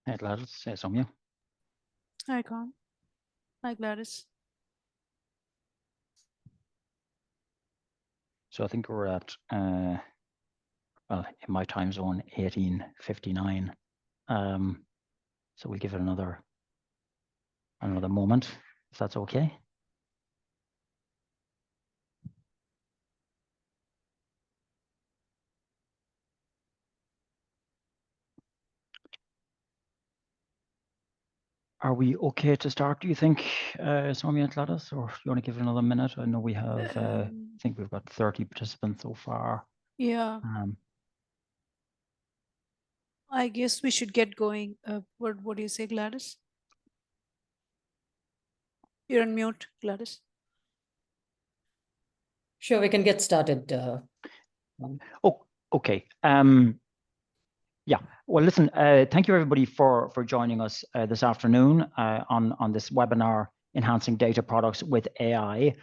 Hey, Gladys, say something. Hi, Con. Hi, Gladys. So I think we're at, well, in my time zone, 18:59. So we'll give it another moment, if that's okay. Are we okay to start, do you think, Soumya and Gladys, or do you want to give it another minute? I know we have, I think we've got 30 participants so far. Yeah. I guess we should get going. What do you say, Gladys? You're on mute, Gladys. Sure, we can get started. Oh, okay. Yeah, well, listen, thank you everybody for joining us this afternoon on this webinar, Enhancing Data Products with AI.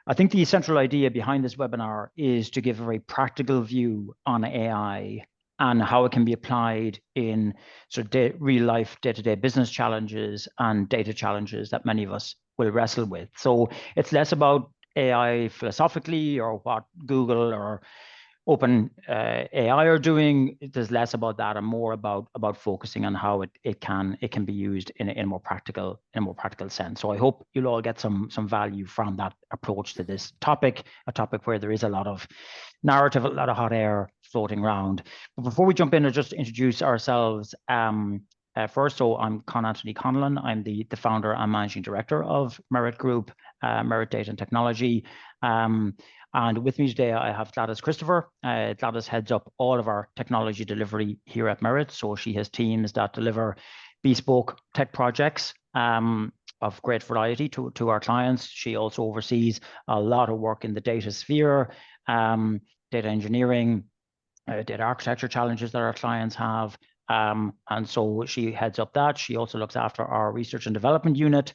I think the central idea behind this webinar is to give a very practical view on AI and how it can be applied in sort of real life, day-to-day business challenges and data challenges that many of us will wrestle with. So it's less about AI philosophically or what Google or Open AI are doing. There's less about that and more about focusing on how it can be used in a more practical sense. So I hope you'll all get some value from that approach to this topic, a topic where there is a lot of narrative, a lot of hot air floating around. But before we jump in, I'll just introduce ourselves. First, so I'm Con Anthony Conlon. I'm the founder and managing director of Merit Group, Merit Data and Technology. And with me today, I have Gladys Christopher. Gladys heads up all of our technology delivery here at Merit. So she has teams that deliver bespoke tech projects of great variety to our clients. She also oversees a lot of work in the data sphere, data engineering, data architecture challenges that our clients have. And so she heads up that. She also looks after our research and development unit,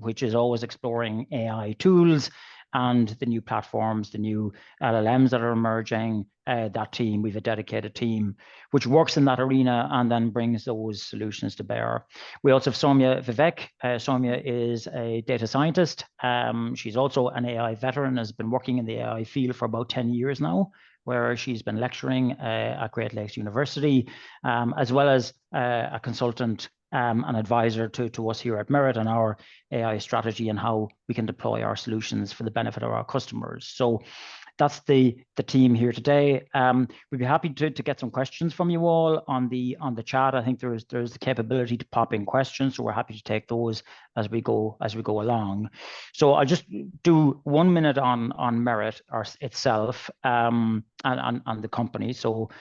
which is always exploring AI tools and the new platforms, the new LLMs that are emerging. That team, we've a dedicated team which works in that arena and then brings those solutions to bear. We also have Soumya Vivek. Soumya is a data scientist. She's also an AI veteran, has been working in the AI field for about 10 years now, where she's been lecturing at Great Lakes University, as well as a consultant an advisor to us here at Merit on our AI strategy and how we can deploy our solutions for the benefit of our customers. So that's the team here today. We'd be happy to get some questions from you all on the chat. I think there's the capability to pop in questions, so we're happy to take those as we go along. So I'll just do 1 minute on Merit itself and the company. So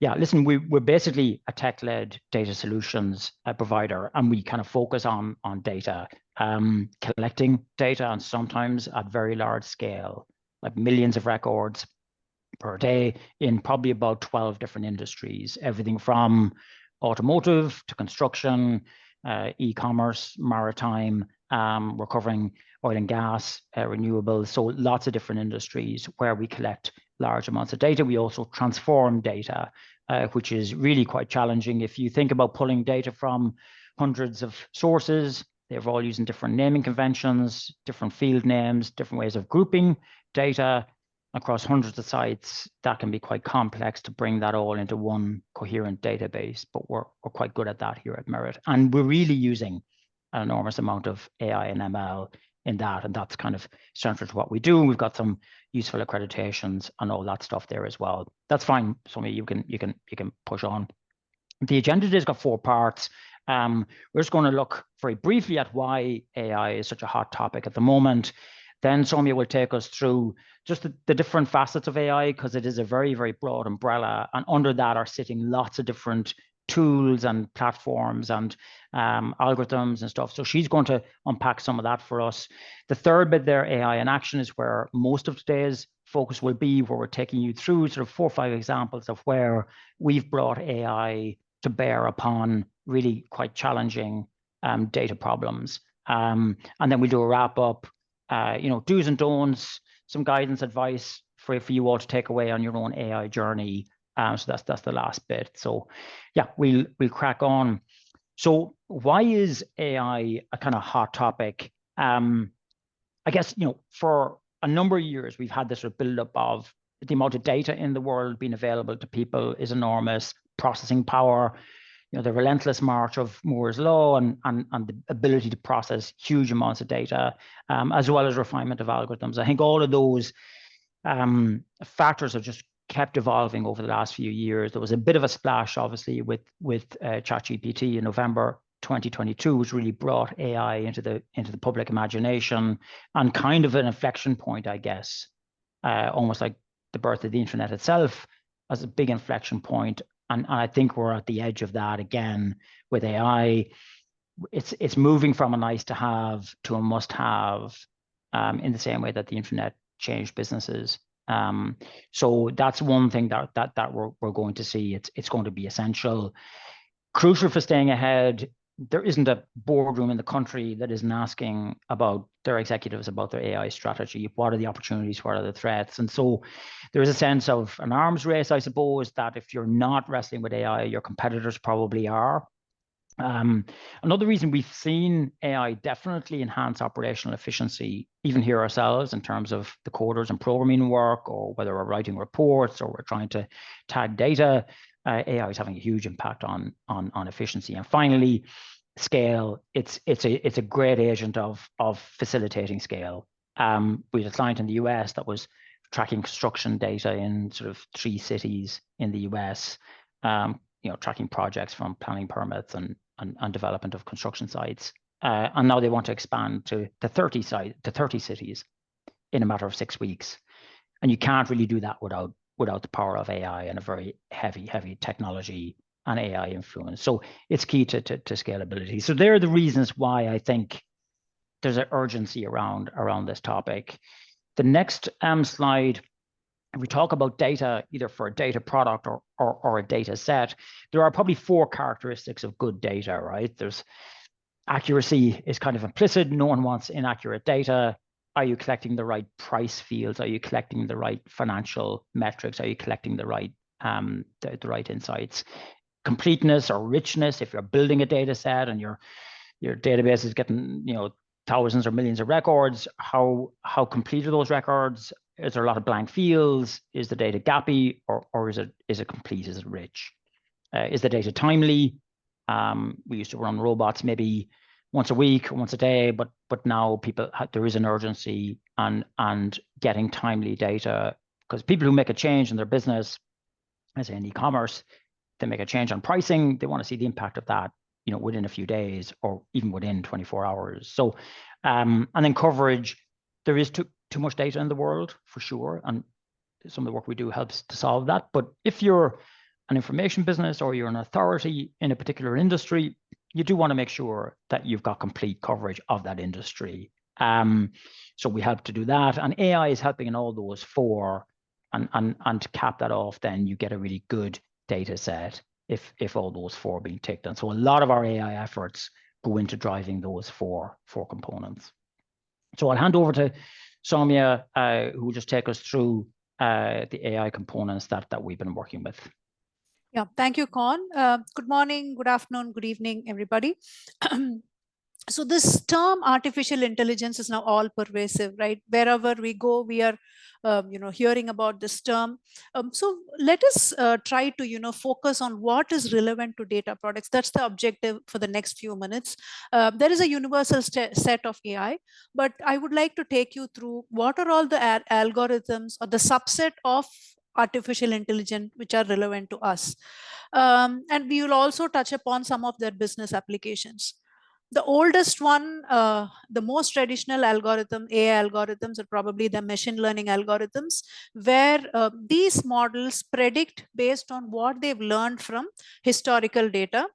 yeah, listen, we're basically a tech-led data solutions provider, and we kind of focus on data, collecting data, and sometimes at very large scale, like millions of records per day in probably about 12 different industries, everything from automotive to construction, e-commerce, maritime. We're covering oil and gas, renewables, so lots of different industries where we collect large amounts of data. We also transform data, which is really quite challenging. If you think about pulling data from hundreds of sources, they're all using different naming conventions, different field names, different ways of grouping data across hundreds of sites. That can be quite complex to bring that all into one coherent database, but we're quite good at that here at Merit. And we're really using an enormous amount of AI and ML in that, and that's kind of central to what we do. We've got some useful accreditations and all that stuff there as well. That's fine. So you can push on. The agenda today's got 4 parts. We're just going to look very briefly at why AI is such a hot topic at the moment. Then Soumya will take us through just the different facets of AI, because it is a very, very broad umbrella. And under that are sitting lots of different tools and platforms and algorithms and stuff. So she's going to unpack some of that for us. The third bit there, AI in action, is where most of today's focus will be, where we're taking you through sort of 4 or 5 examples of where we've brought AI to bear upon really quite challenging data problems. And then we'll do a wrap up, do's and don'ts, some guidance, advice for you all to take away on your own AI journey. So that's the last bit. So yeah, we'll crack on. So why is AI a kind of hot topic? I guess, for a number of years, we've had this sort of buildup of the amount of data in the world being available to people is enormous. Processing power, the relentless march of Moore's law and the ability to process huge amounts of data, as well as refinement of algorithms. I think all of those factors have just kept evolving over the last few years. There was a bit of a splash, obviously, with ChatGPT in November 2022, which really brought AI into the public imagination, and kind of an inflection point, I guess, almost like the birth of the internet itself as a big inflection point. And I think we're at the edge of that again with AI. It's moving from a nice to have to a must have, in the same way that the internet changed businesses. So that's one thing that we're going to see. It's going to be essential, crucial for staying ahead. There isn't a boardroom in the country that isn't asking about their executives about their AI strategy. What are the opportunities? What are the threats? And so there is a sense of an arms race, I suppose, that if you're not wrestling with AI, your competitors probably are. Another reason we've seen AI definitely enhance operational efficiency, even here ourselves, in terms of the coders and programming work, or whether we're writing reports or we're trying to tag data, AI is having a huge impact on efficiency. And finally, scale. It's a great agent of facilitating scale. We had a client in the US that was tracking construction data in sort of 3 cities in the US, tracking projects from planning permits and development of construction sites. And now they want to expand to 30 cities in a matter of 6 weeks. And you can't really do that without the power of AI and a very heavy technology and AI influence. So it's key to scalability. So there are the reasons why I think there's an urgency around this topic. The next slide, if we talk about data, either for a data product or a data set, there are probably 4 characteristics of good data, right? There's accuracy is kind of implicit. No one wants inaccurate data. Are you collecting the right price fields? Are you collecting the right financial metrics? Are you collecting the right insights? Completeness or richness. If you're building a data set and your database is getting thousands or millions of records, how complete are those records? Is there a lot of blank fields? Is the data gappy, or is it complete? Is it rich? Is the data timely? We used to run robots maybe once a week or once a day, but now there is an urgency and getting timely data, because people who make a change in their business, as in e-commerce, they make a change on pricing, they want to see the impact of that, within a few days or even within 24 hours. So, and then coverage, there is too much data in the world for sure, and some of the work we do helps to solve that. But if you're an information business or you're an authority in a particular industry, you do want to make sure that you've got complete coverage of that industry. So we help to do that, and AI is helping in all those 4. And to cap that off, then you get a really good data set if all those 4 are being ticked. And so a lot of our AI efforts go into driving those four components. So I'll hand over to Soumya, who will just take us through the AI components that we've been working with. Yeah, thank you, Con. Good morning, good afternoon, good evening, everybody. So this term artificial intelligence is now all pervasive, right? Wherever we go, we are hearing about this term. So let us try to focus on what is relevant to data products. That's the objective for the next few minutes. There is a universal set of AI, but I would like to take you through what are all the algorithms or the subset of artificial intelligence which are relevant to us. And we will also touch upon some of their business applications. The oldest one, the most traditional algorithm, AI algorithms, are probably the machine learning algorithms, where these models predict based on what they've learned from historical data.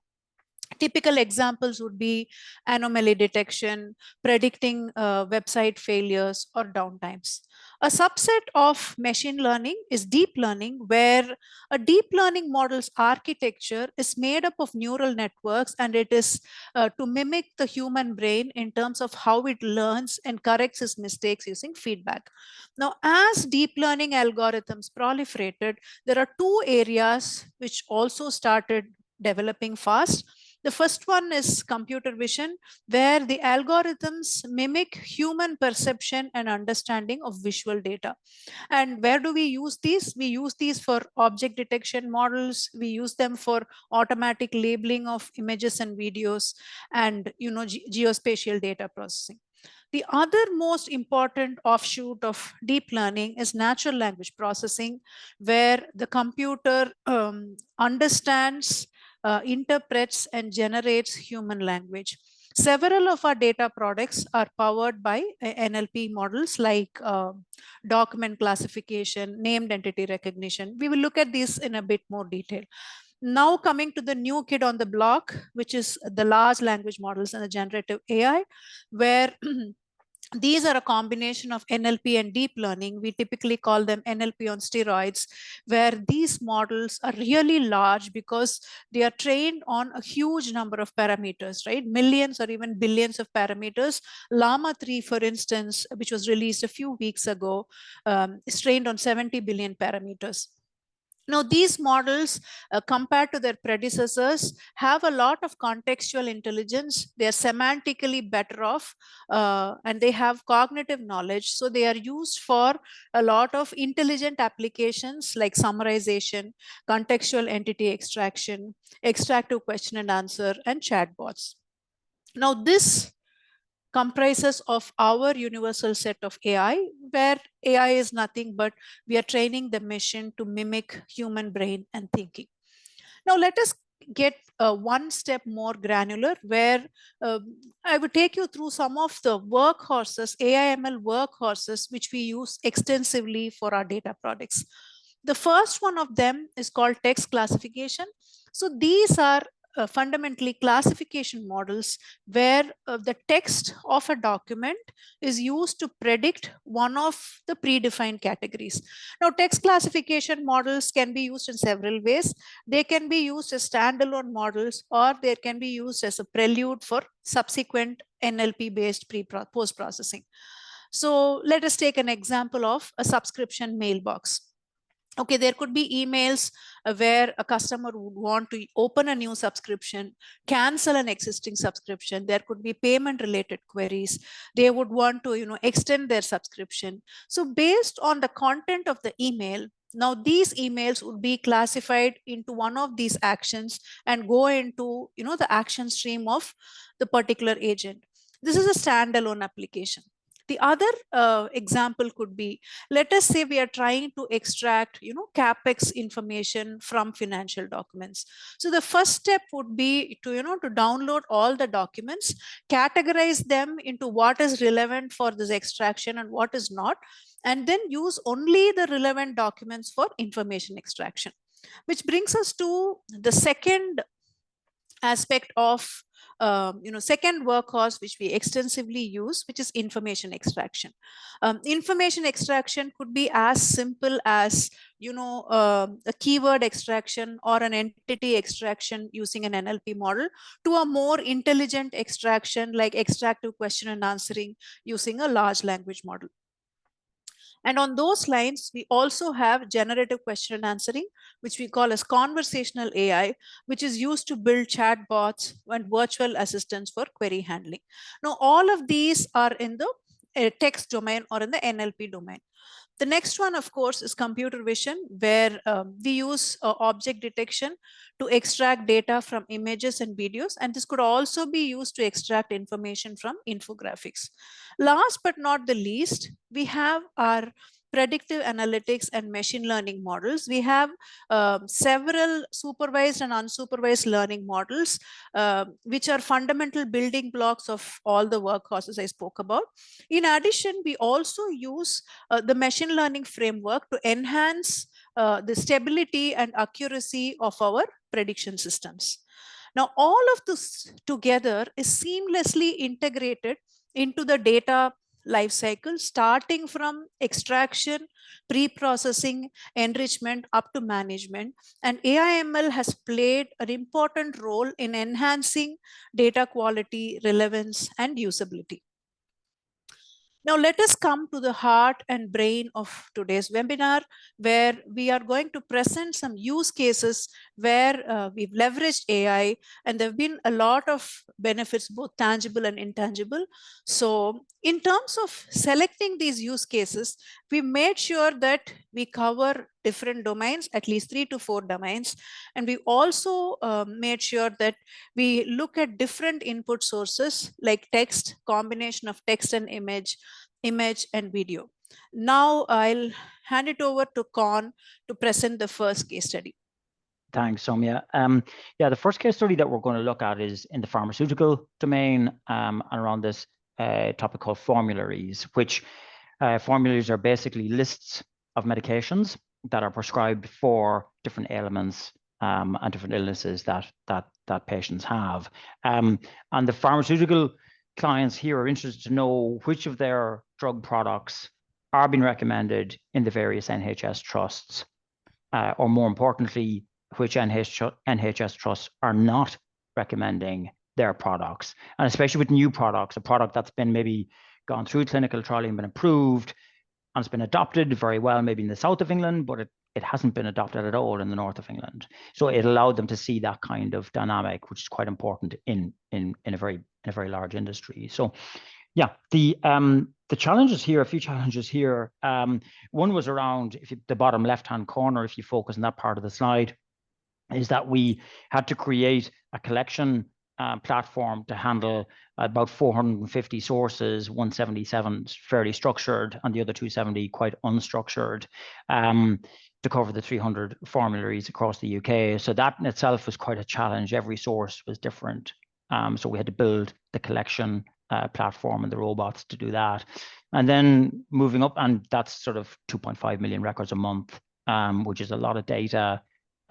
Typical examples would be anomaly detection, predicting website failures or downtimes. A subset of machine learning is deep learning, where a deep learning model's architecture is made up of neural networks, and it is to mimic the human brain in terms of how it learns and corrects its mistakes using feedback. Now, as deep learning algorithms proliferated, there are two areas which also started developing fast. The first one is computer vision, where the algorithms mimic human perception and understanding of visual data. And where do we use these? We use these for object detection models. We use them for automatic labeling of images and videos, and geospatial data processing. The other most important offshoot of deep learning is natural language processing, where the computer understands, interprets, and generates human language. Several of our data products are powered by NLP models like document classification, named entity recognition. We will look at these in a bit more detail. Now coming to the new kid on the block, which is the large language models and the generative AI, where these are a combination of NLP and deep learning. We typically call them NLP on steroids, where these models are really large because they are trained on a huge number of parameters, right? Millions or even billions of parameters. Llama 3, for instance, which was released a few weeks ago, is trained on 70 billion parameters. Now, these models, compared to their predecessors, have a lot of contextual intelligence. They are semantically better off, and they have cognitive knowledge. So they are used for a lot of intelligent applications like summarization, contextual entity extraction, extractive question and answer, and chatbots. Now, this comprises of our universal set of AI, where AI is nothing but we are training the machine to mimic human brain and thinking. Now, let us get one step more granular, where I would take you through some of the workhorses, AI/ML workhorses, which we use extensively for our data products. The first one of them is called text classification. So these are fundamentally classification models, where the text of a document is used to predict one of the predefined categories. Now, text classification models can be used in several ways. They can be used as standalone models, or they can be used as a prelude for subsequent NLP-based post-processing. So let us take an example of a subscription mailbox. Okay, there could be emails where a customer would want to open a new subscription, cancel an existing subscription. There could be payment related queries. They would want to, extend their subscription. So based on the content of the email, now these emails would be classified into one of these actions and go into, the action stream of the particular agent. This is a standalone application. The other example could be, let us say we are trying to extract, CapEx information from financial documents. So the first step would be to, to download all the documents, categorize them into what is relevant for this extraction and what is not, and then use only the relevant documents for information extraction. Which brings us to the second aspect of second workhorse which we extensively use, which is information extraction. Information extraction could be as simple as a keyword extraction or an entity extraction using an NLP model, to a more intelligent extraction like extractive question and answering using a large language model. And on those lines, we also have generative question and answering, which we call as conversational AI, which is used to build chatbots and virtual assistants for query handling. Now, all of these are in the text domain or in the NLP domain. The next one, of course, is computer vision, where we use object detection to extract data from images and videos. And this could also be used to extract information from infographics. Last but not the least, we have our predictive analytics and machine learning models. We have several supervised and unsupervised learning models, which are fundamental building blocks of all the workhorses I spoke about. In addition, we also use the machine learning framework to enhance the stability and accuracy of our prediction systems. Now, all of this together is seamlessly integrated into the data lifecycle, starting from extraction, pre-processing, enrichment, up to management. And AI/ML has played an important role in enhancing data quality, relevance, and usability. Now, let us come to the heart and brain of today's webinar, where we are going to present some use cases where we've leveraged AI, and there have been a lot of benefits, both tangible and intangible. So in terms of selecting these use cases, we made sure that we cover different domains, at least 3 to 4 domains. And we also made sure that we look at different input sources like text, combination of text and image and video. Now I'll hand it over to Con to present the first case study. Thanks, Soumya. Yeah, the first case study that we're going to look at is in the pharmaceutical domain, and around this topic called formularies, which formularies are basically lists of medications that are prescribed for different ailments and different illnesses that patients have. And the pharmaceutical clients here are interested to know which of their drug products are being recommended in the various NHS trusts, or more importantly, which NHS trusts are not recommending their products. And especially with new products, a product that's been maybe gone through clinical trial and been approved, and it's been adopted very well, maybe in the south of England, but it hasn't been adopted at all in the north of England. So it allowed them to see that kind of dynamic, which is quite important in a very large industry. So yeah, the challenges here, a few challenges here. One was around, the bottom left-hand corner, if you focus on that part of the slide, is that we had to create a collection platform to handle about 450 sources, 177 fairly structured, and the other 270 quite unstructured, to cover the 300 formularies across the UK. So that in itself was quite a challenge. Every source was different. So we had to build the collection platform and the robots to do that. And then moving up, and that's sort of 2.5 million records a month, which is a lot of data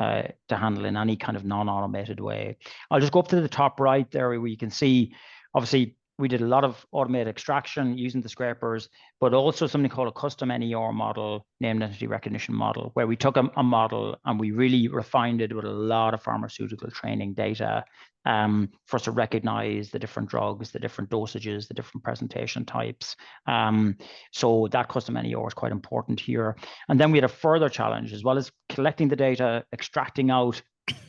to handle in any kind of non-automated way. I'll just go up to the top right there where you can see, obviously, we did a lot of automated extraction using the scrapers, but also something called a custom NER model, named entity recognition model, where we took a model and we really refined it with a lot of pharmaceutical training data for us to recognize the different drugs, the different dosages, the different presentation types. So that custom NER is quite important here. And then we had a further challenge, as well as collecting the data, extracting out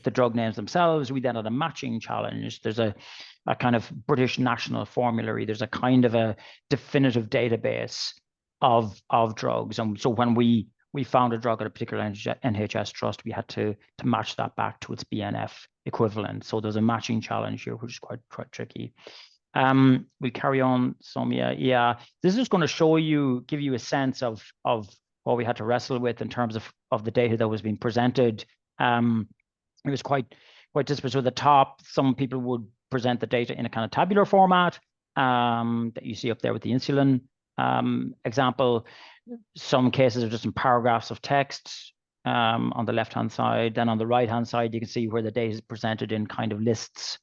the drug names themselves. We then had a matching challenge. There's a kind of British national formulary. There's a kind of a definitive database of drugs. And so when we found a drug at a particular NHS trust, we had to match that back to its BNF equivalent. So there's a matching challenge here, which is quite tricky. We'll carry on, Soumya. Yeah, this is going to show you, give you a sense of what we had to wrestle with in terms of the data that was being presented. It was quite disparate. So at the top, some people would present the data in a kind of tabular format that you see up there with the insulin example. Some cases are just in paragraphs of text on the left-hand side. Then on the right-hand side, you can see where the data is presented in kind of lists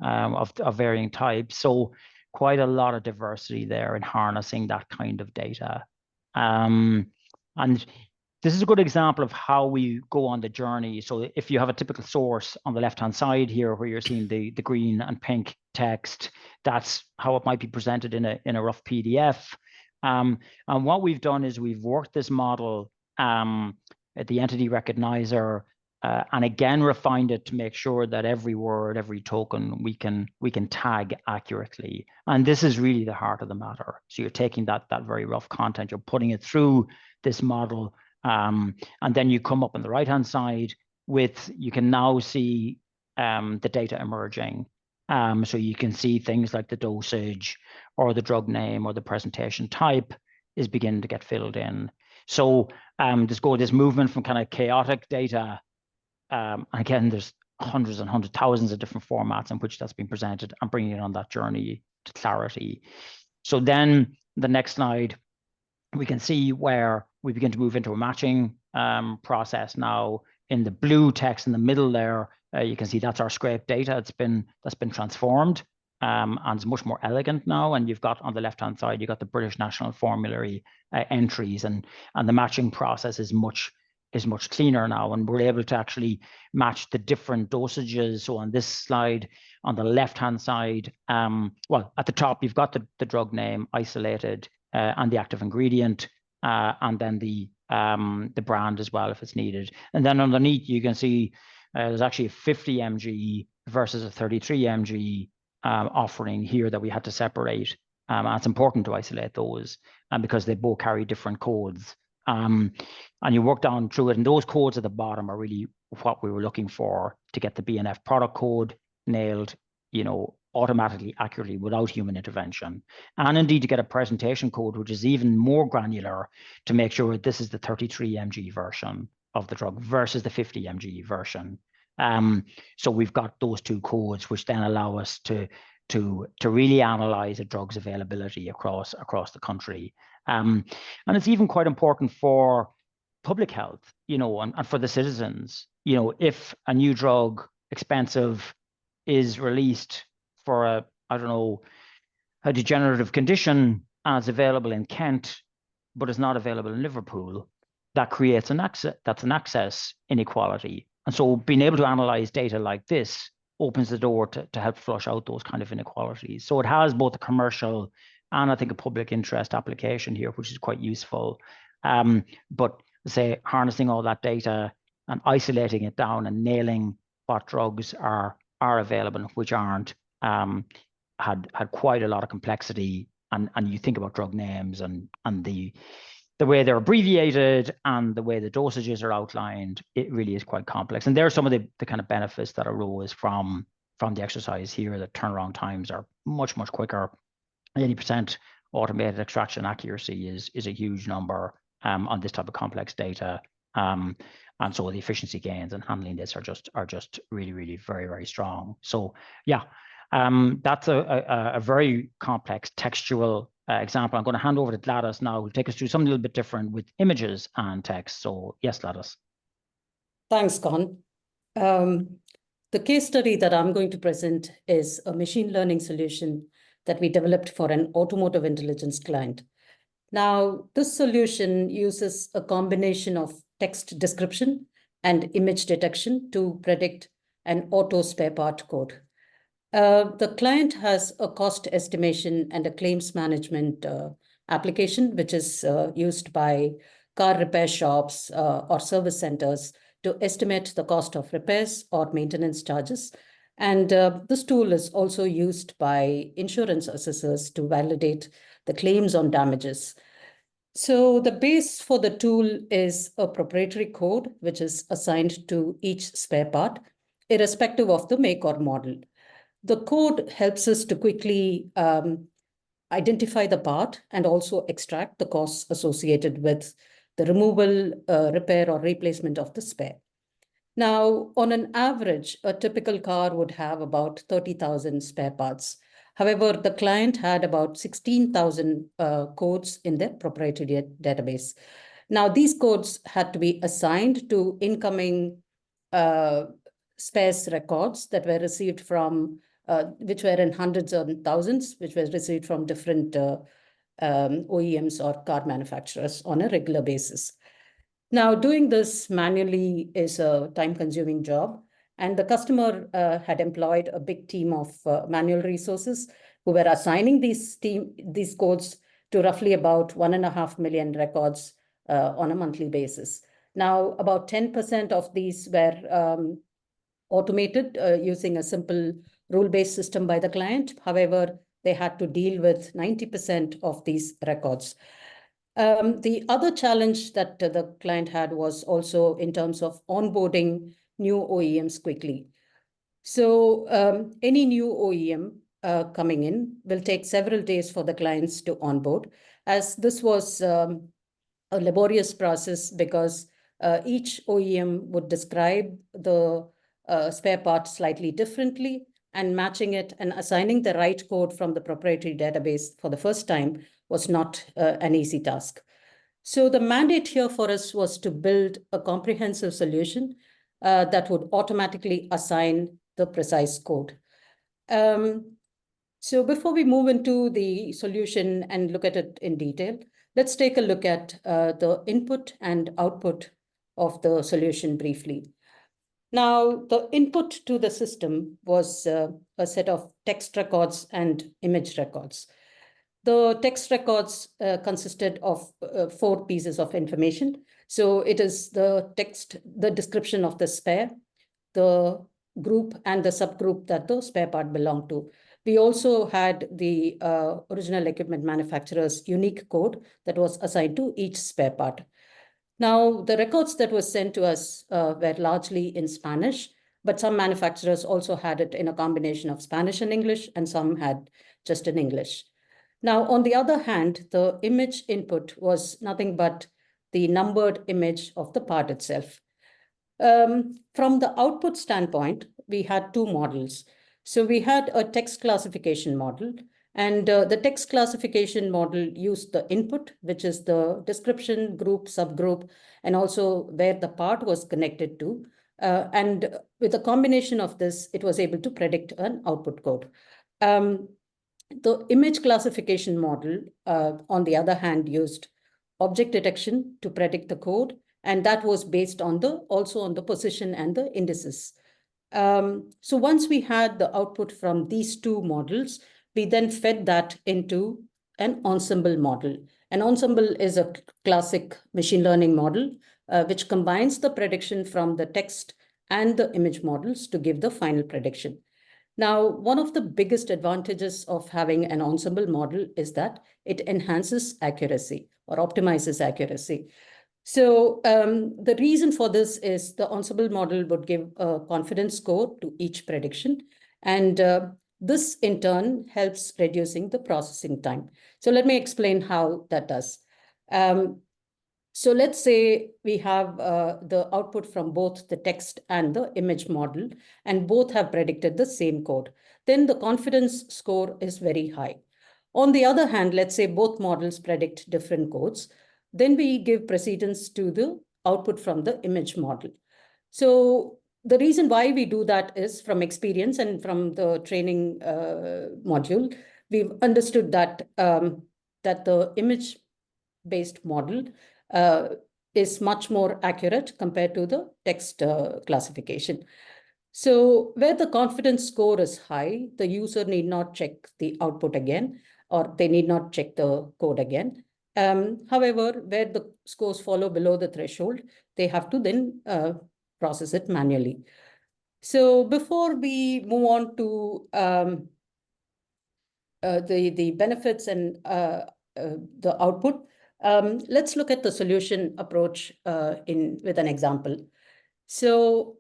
of varying types. So quite a lot of diversity there in harnessing that kind of data. And this is a good example of how we go on the journey. So if you have a typical source on the left-hand side here, where you're seeing the green and pink text, that's how it might be presented in a rough PDF. And what we've done is we've worked this model at the entity recognizer, and again refined it to make sure that every word, every token, we can tag accurately. And this is really the heart of the matter. So you're taking that very rough content, you're putting it through this model. And then you come up on the right-hand side with, you can now see the data emerging. So you can see things like the dosage or the drug name or the presentation type is beginning to get filled in. So this movement from kind of chaotic data, again, there's hundreds and hundreds, thousands of different formats in which that's been presented, and bringing it on that journey to clarity. So then the next slide, we can see where we begin to move into a matching process now. In the blue text in the middle there, You can see that's our scrape data. That's been transformed, and it's much more elegant now. And you've got on the left-hand side, you've got the British National Formulary entries, and the matching process is much cleaner now, and we're able to actually match the different dosages. So on this slide, on the left-hand side, well, at the top, you've got the drug name isolated and the active ingredient, and then the brand as well if it's needed. And then underneath, you can see there's actually a 50 mg versus a 33 mg offering here that we had to separate. And it's important to isolate those because they both carry different codes. And you work down through it, and those codes at the bottom are really what we were looking for to get the BNF product code nailed, automatically, accurately, without human intervention. And indeed to get a presentation code, which is even more granular, to make sure this is the 33 mg version of the drug versus the 50 mg version. So we've got those two codes, which then allow us to really analyze a drug's availability across the country. And it's even quite important for public health, and for the citizens. If a new drug, expensive, is released for a degenerative condition and it's available in Kent, but is not available in Liverpool, that creates an access inequality. And so being able to analyze data like this opens the door to help flush out those kind of inequalities. So it has both a commercial and I think a public interest application here, which is quite useful. But say harnessing all that data and isolating it down and nailing what drugs are available and which aren't, had quite a lot of complexity. And you think about drug names and the way they're abbreviated and the way the dosages are outlined, it really is quite complex. And there are some of the kind of benefits that arose from the exercise here. The turnaround times are much quicker. 80% automated extraction accuracy is a huge number on this type of complex data. And so the efficiency gains in handling this are just really very strong. So yeah, that's a very complex textual example. I'm going to hand over to Gladys now, who'll take us through something a little bit different with images and text. So yes, Gladys. Thanks, Con. The case study that I'm going to present is a machine learning solution that we developed for an automotive intelligence client. Now, this solution uses a combination of text description and image detection to predict an auto spare part code. The client has a cost estimation and a claims management application, which is used by car repair shops or service centers to estimate the cost of repairs or maintenance charges. And this tool is also used by insurance assessors to validate the claims on damages. So the base for the tool is a proprietary code, which is assigned to each spare part, irrespective of the make or model. The code helps us to quickly identify the part and also extract the costs associated with the removal, repair, or replacement of the spare. Now, on an average, a typical car would have about 30,000 spare parts. However, the client had about 16,000 codes in their proprietary database. Now, these codes had to be assigned to incoming spares records that were received from, which were in hundreds and thousands, which were received from different OEMs or car manufacturers on a regular basis. Now, doing this manually is a time-consuming job, and the customer had employed a big team of manual resources who were assigning these codes to roughly about 1.5 million records on a monthly basis. Now, about 10% of these were automated using a simple rule-based system by the client. However, they had to deal with 90% of these records. The other challenge that the client had was also in terms of onboarding new OEMs quickly. So any new OEM coming in will take several days for the clients to onboard, as this was a laborious process because each OEM would describe the spare part slightly differently, and matching it and assigning the right code from the proprietary database for the first time was not an easy task. So the mandate here for us was to build a comprehensive solution that would automatically assign the precise code. So before we move into the solution and look at it in detail, let's take a look at the input and output of the solution briefly. Now, the input to the system was a set of text records and image records. The text records consisted of 4 pieces of information. So it is the text, the description of the spare, the group and the subgroup that the spare part belonged to. We also had the original equipment manufacturer's unique code that was assigned to each spare part. Now, the records that were sent to us were largely in Spanish, but some manufacturers also had it in a combination of Spanish and English, and some had just in English. Now, on the other hand, the image input was nothing but the numbered image of the part itself. From the output standpoint, we had 2 models. So we had a text classification model, and the text classification model used the input, which is the description, group, subgroup, and also where the part was connected to. And with a combination of this, it was able to predict an output code. The image classification model, on the other hand, used object detection to predict the code, and that was based on also on the position and the indices. So once we had the output from these 2 models, we then fed that into an ensemble model. An ensemble is a classic machine learning model, which combines the prediction from the text and the image models to give the final prediction. Now, one of the biggest advantages of having an ensemble model is that it enhances accuracy or optimizes accuracy. So the reason for this is the ensemble model would give a confidence score to each prediction. And this in turn helps reducing the processing time. So let me explain how that does. So let's say we have the output from both the text and the image model, and both have predicted the same code. Then the confidence score is very high. On the other hand, let's say both models predict different codes. Then we give precedence to the output from the image model. So the reason why we do that is from experience and from the training module, we've understood that, that the image-based model is much more accurate compared to the text classification. So where the confidence score is high, the user need not check the output again, or they need not check the code again. However, where the scores follow below the threshold, they have to then process it manually. So before we move on to the benefits and the output, let's look at the solution approach with an example. So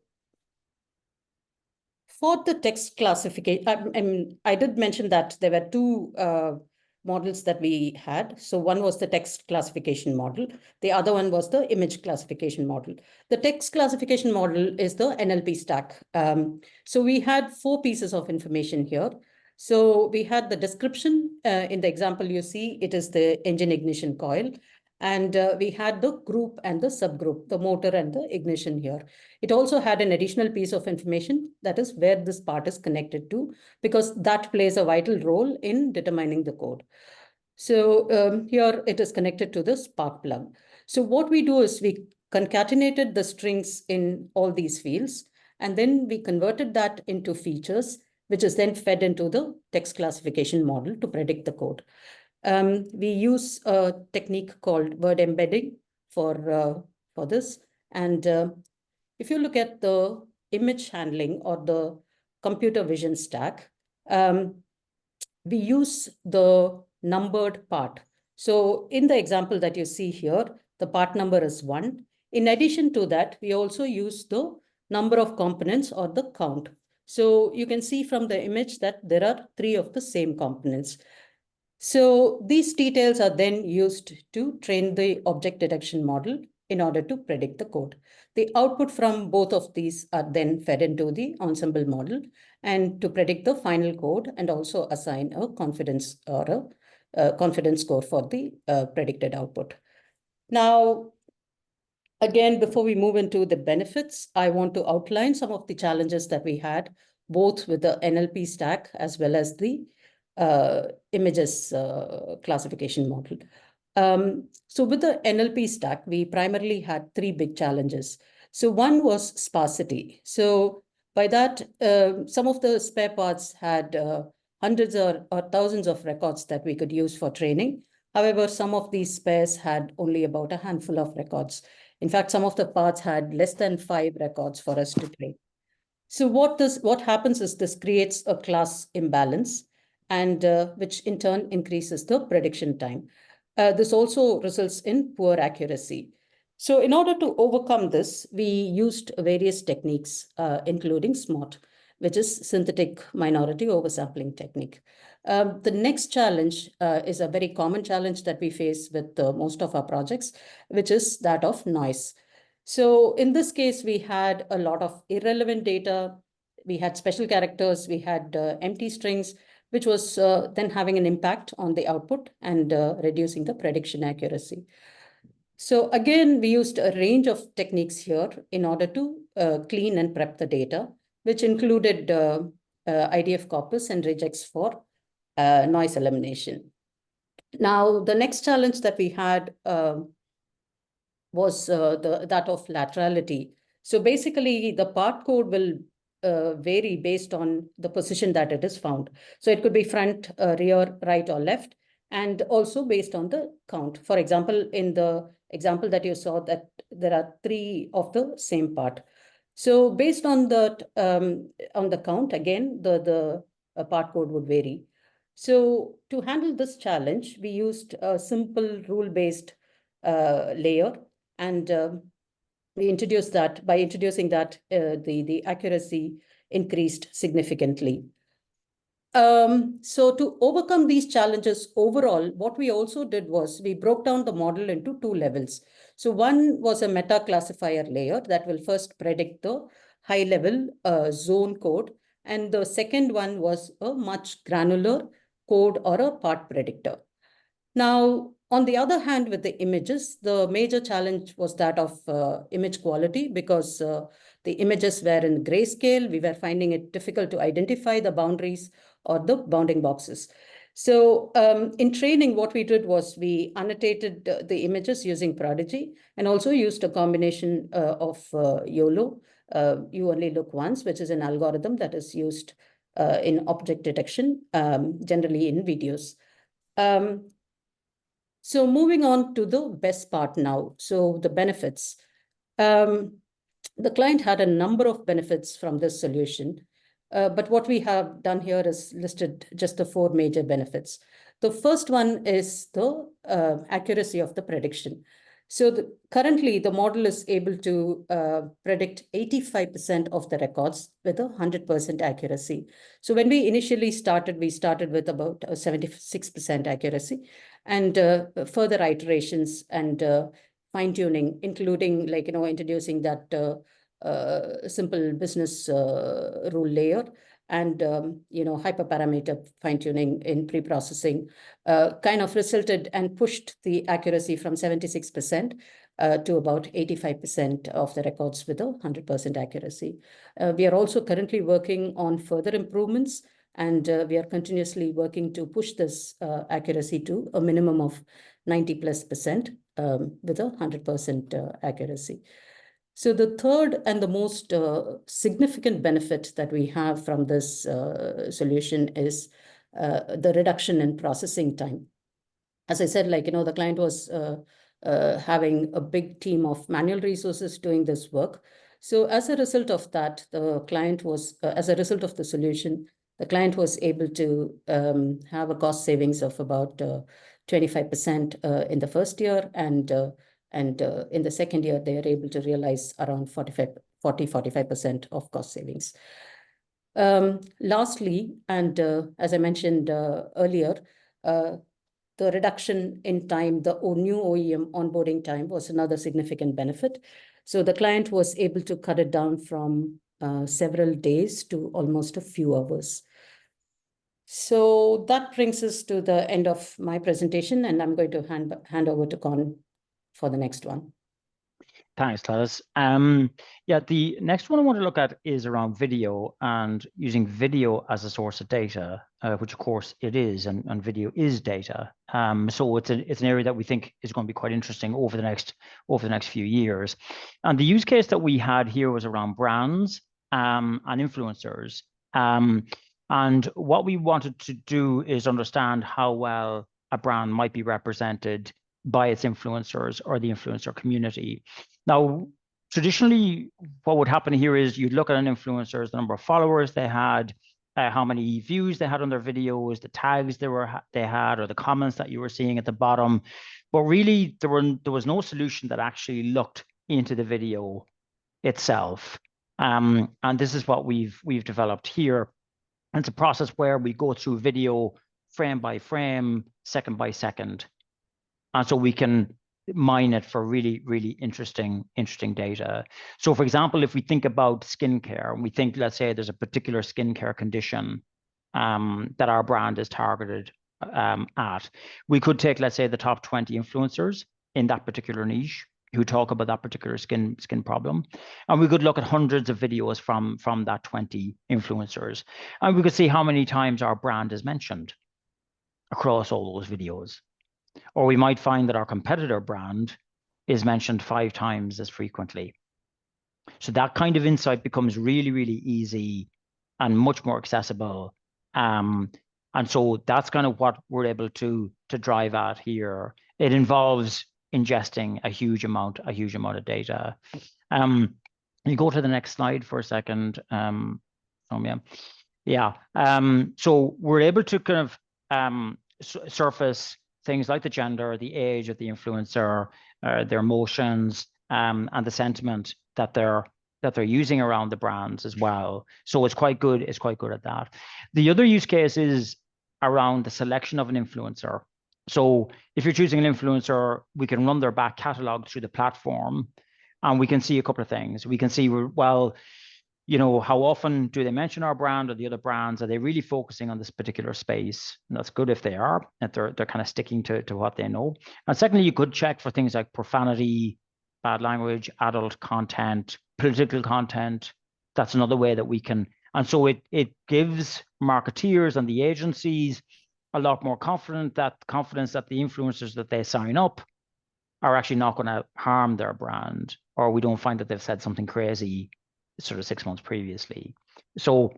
for the text classification, I did mention that there were 2 models that we had. So one was the text classification model. The other one was the image classification model. The text classification model is the NLP stack. So we had 4 pieces of information here. So we had the description. In the example you see, it is the engine ignition coil. And we had the group and the subgroup, the motor and the ignition here. It also had an additional piece of information, that is where this part is connected to, because that plays a vital role in determining the code. So here it is connected to the spark plug. So what we do is we concatenated the strings in all these fields, and then we converted that into features, which is then fed into the text classification model to predict the code. We use a technique called word embedding for this. And if you look at the image handling or the computer vision stack, we use the numbered part. So in the example that you see here, the part number is 1. In addition to that, we also use the number of components or the count. So you can see from the image that there are 3 of the same components. So these details are then used to train the object detection model in order to predict the code. The output from both of these are then fed into the ensemble model and to predict the final code and also assign a confidence or a confidence score for the predicted output. Now, Again, before we move into the benefits, I want to outline some of the challenges that we had, both with the NLP stack as well as the images classification model. So with the NLP stack, we primarily had three big challenges. So one was sparsity. So by that, some of the spare parts had hundreds or thousands of records that we could use for training. However, some of these spares had only about a handful of records. In fact, some of the parts had less than 5 records for us to train. So what happens is this creates a class imbalance, and which in turn increases the prediction time. This also results in poor accuracy. So in order to overcome this, we used various techniques, including SMART, which is synthetic minority oversampling technique. The next challenge is a very common challenge that we face with most of our projects, which is that of noise. So in this case, we had a lot of irrelevant data. We had special characters, we had empty strings, which was then having an impact on the output and reducing the prediction accuracy. So again, we used a range of techniques here in order to clean and prep the data, which included IDF corpus and regex for noise elimination. Now, the next challenge that we had was that of laterality. So basically, the part code will vary based on the position that it is found. So it could be front, rear, right, or left, and also based on the count. For example, in the example that you saw, that there are 3 of the same part. So based on the count, again, the part code would vary. So to handle this challenge, we used a simple rule-based layer, and we introduced that. By introducing that, the accuracy increased significantly. So to overcome these challenges overall, what we also did was we broke down the model into 2 levels. So one was a meta classifier layer that will first predict the high level zone code. And the second one was a much granular code or a part predictor. Now, on the other hand, with the images, the major challenge was that of image quality, because the images were in grayscale. We were finding it difficult to identify the boundaries or the bounding boxes. So in training, what we did was we annotated the images using Prodigy, and also used a combination of YOLO, you only look once, which is an algorithm that is used in object detection, generally in videos. So moving on to the best part now. So the benefits. The client had a number of benefits from this solution. But what we have done here is listed just the 4 major benefits. The first one is the accuracy of the prediction. So currently, the model is able to predict 85% of the records with 100% accuracy. So when we initially started, we started with about 76% accuracy, and further iterations and fine-tuning, including introducing that simple business rule layer, and hyperparameter fine-tuning in pre-processing kind of resulted and pushed the accuracy from 76% to about 85% of the records with 100% accuracy. We are also currently working on further improvements, and we are continuously working to push this accuracy to a minimum of 90+% with 100% accuracy. So the third and the most significant benefit that we have from this solution is the reduction in processing time. As I said, the client was having a big team of manual resources doing this work. So as a result of that, the client was, as a result of the solution, the client was able to have a cost savings of about 25% in the first year, and in the second year, they are able to realize around 45% of cost savings. Lastly, and as I mentioned earlier, the reduction in time, the new OEM onboarding time, was another significant benefit. So the client was able to cut it down from several days to almost a few hours. So that brings us to the end of my presentation, and I'm going to hand over to Con for the next one. Thanks, Gladys. Yeah, the next one I want to look at is around video and using video as a source of data, which of course it is, and video is data. So it's an area that we think is going to be quite interesting over the next few years. And the use case that we had here was around brands and influencers. And what we wanted to do is understand how well a brand might be represented by its influencers or the influencer community. Now, traditionally, what would happen here is you'd look at an influencer, the number of followers they had, how many views they had on their videos, the tags they had, or the comments that you were seeing at the bottom. But really, there was no solution that actually looked into the video itself. And this is what we've developed here. And it's a process where we go through video frame by frame, second by second. And so we can mine it for really, really interesting data. So for example, if we think about skincare, and we think, let's say there's a particular skincare condition that our brand is targeted at, we could take, let's say, the top 20 influencers in that particular niche who talk about that particular skin problem. And we could look at hundreds of videos from that 20 influencers. And we could see how many times our brand is mentioned across all those videos. Or we might find that our competitor brand is mentioned 5 times as frequently. So that kind of insight becomes really, really easy and much more accessible. And so that's kind of what we're able to drive at here. It involves ingesting a huge amount of data. You go to the next slide for a second. So we're able to kind of surface things like the gender, the age of the influencer, their emotions, and the sentiment that they're using around the brands as well. So it's quite good. It's quite good at that. The other use case is around the selection of an influencer. So if you're choosing an influencer, we can run their back catalog through the platform, and we can see a couple of things. We can see, well, you know, how often do they mention our brand or the other brands? Are they really focusing on this particular space? And that's good if they are, that they're kind of sticking to what they know. And secondly, you could check for things like profanity, bad language, adult content, political content. That's another way that we can. And so it gives marketeers and the agencies a lot more confidence that the influencers that they sign up are actually not going to harm their brand, or we don't find that they've said something crazy sort of 6 months previously. So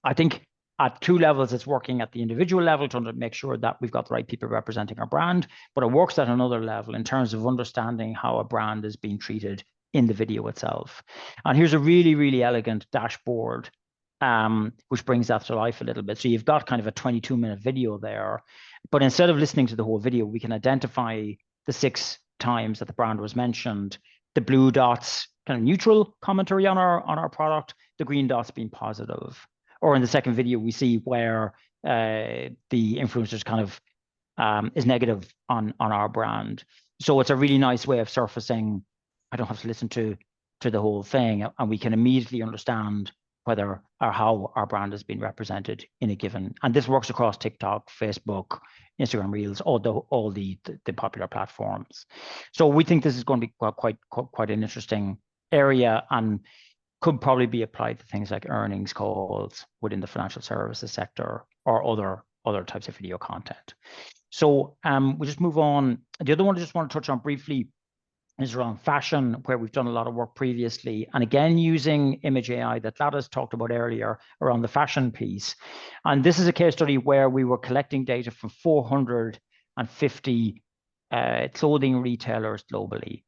I think at 2 levels, it's working at the individual level to make sure that we've got the right people representing our brand, but it works at another level in terms of understanding how a brand is being treated in the video itself. And here's a really, really elegant dashboard, which brings that to life a little bit. So you've got kind of a 22-minute video there, but instead of listening to the whole video, we can identify the 6 times that the brand was mentioned, the blue dots kind of neutral commentary on our product, the green dots being positive. Or in the second video, we see where the influencers kind of is negative on our brand. So it's a really nice way of surfacing. I don't have to listen to the whole thing, and we can immediately understand whether or how our brand has been represented in a given. And this works across TikTok, Facebook, Instagram Reels, all the popular platforms. So we think this is going to be quite an interesting area and could probably be applied to things like earnings calls within the financial services sector or other types of video content. So we'll just move on. The other one I just want to touch on briefly is around fashion, where we've done a lot of work previously. And again, using image AI that Gladys talked about earlier around the fashion piece. And this is a case study where we were collecting data from 450 clothing retailers globally.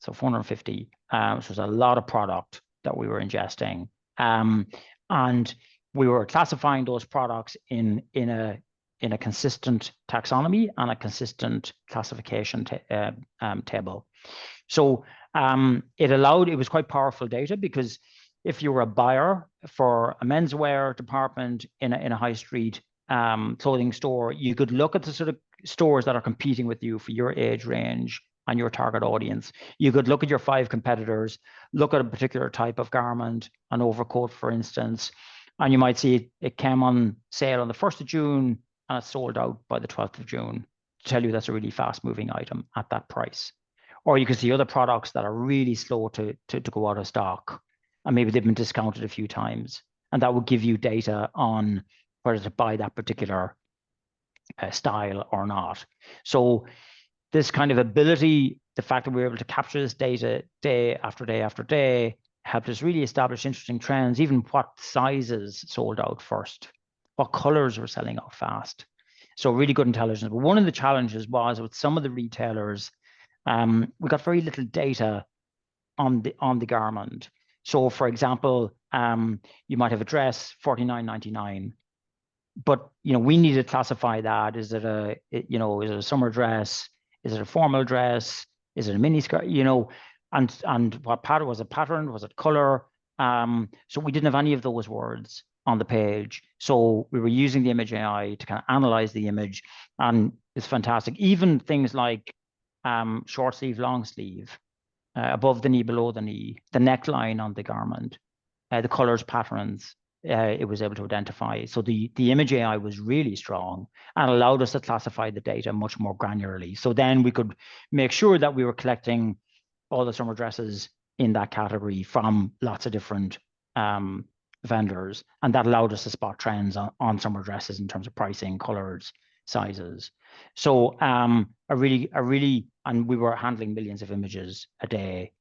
So 450, which was a lot of product that we were ingesting. And we were classifying those products in a consistent taxonomy and a consistent classification table. So it was quite powerful data, because if you were a buyer for a menswear department in a high street clothing store, you could look at the sort of stores that are competing with you for your age range and your target audience. You could look at your 5 competitors, look at a particular type of garment, an overcoat, for instance, and you might see it came on sale on the 1st of June and it sold out by the 12th of June to tell you that's a really fast moving item at that price. Or you can see other products that are really slow to go out of stock, and maybe they've been discounted a few times. And that will give you data on whether to buy that particular style or not. So this kind of ability, the fact that we were able to capture this data day after day after day, helped us really establish interesting trends, even what sizes sold out first, what colors were selling out fast. So really good intelligence. But one of the challenges was with some of the retailers, we got very little data on the garment. So for example, you might have a dress, $49.99. But we need to classify that. Is it a is it a summer dress? Is it a formal dress? Is it a mini skirt? And what pattern was it? Pattern, was it color? So we didn't have any of those words on the page. So we were using the image AI to kind of analyze the image, and it's fantastic. Even things like short sleeve, long sleeve, above the knee, below the knee, the neckline on the garment, the colors, patterns. It was able to identify. So the image AI was really strong and allowed us to classify the data much more granularly. So then we could make sure that we were collecting all the summer dresses in that category from lots of different vendors. And that allowed us to spot trends on summer dresses in terms of pricing, colors, sizes. So and we were handling millions of images a day.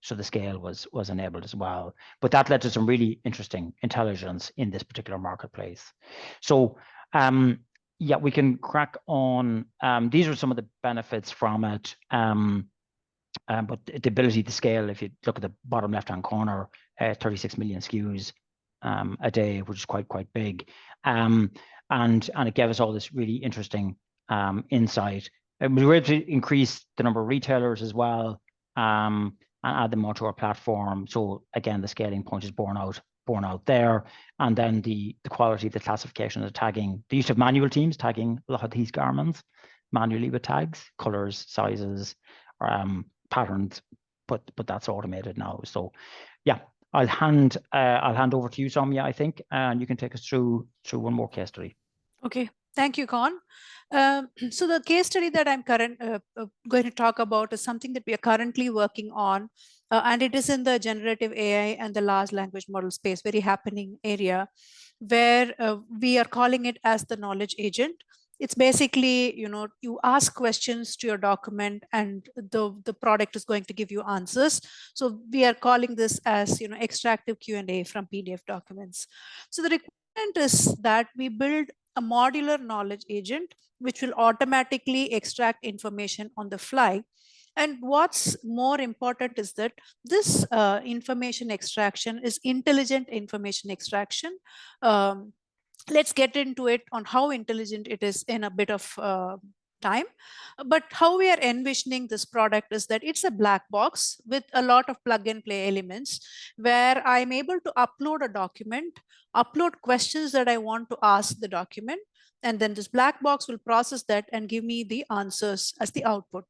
So the scale was enabled as well. But that led to some really interesting intelligence in this particular marketplace. So yeah, we can crack on. These are some of the benefits from it. But the ability to scale, if you look at the bottom left-hand corner, 36 million SKUs a day, which is quite big. And it gave us all this really interesting insight. We were able to increase the number of retailers as well. And add them onto our platform. So again, the scaling point is borne out there. And then the quality, the classification, the tagging. They used to have manual teams tagging a lot of these garments manually with tags, colors, sizes, patterns, but that's automated now. So yeah, I'll hand over to you, Soumya, I think, and you can take us through one more case study. Okay, thank you, Con. So the case study that I'm going to talk about is something that we are currently working on, and it is in the generative AI and the large language model space, very happening area, where we are calling it as the knowledge agent. It's basically, you ask questions to your document and the product is going to give you answers. So we are calling this as, extractive Q&A from PDF documents. So the requirement is that we build a modular knowledge agent, which will automatically extract information on the fly. And what's more important is that this information extraction is intelligent information extraction. Let's get into it on how intelligent it is in a bit of time. But how we are envisioning this product is that it's a black box with a lot of plug and play elements where I'm able to upload a document, upload questions that I want to ask the document, and then this black box will process that and give me the answers as the output.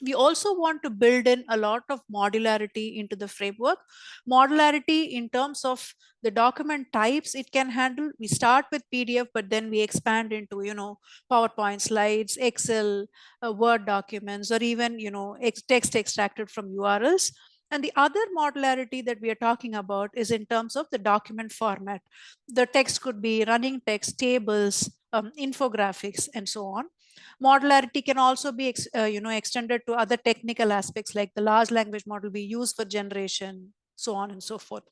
We also want to build in a lot of modularity into the framework. Modularity in terms of the document types it can handle. We start with PDF, but then we expand into, PowerPoint slides, Excel, Word documents, or even, text extracted from URLs. And the other modularity that we are talking about is in terms of the document format. The text could be running text, tables, infographics, and so on. Modularity can also be extended to other technical aspects like the large language model we use for generation, so on and so forth.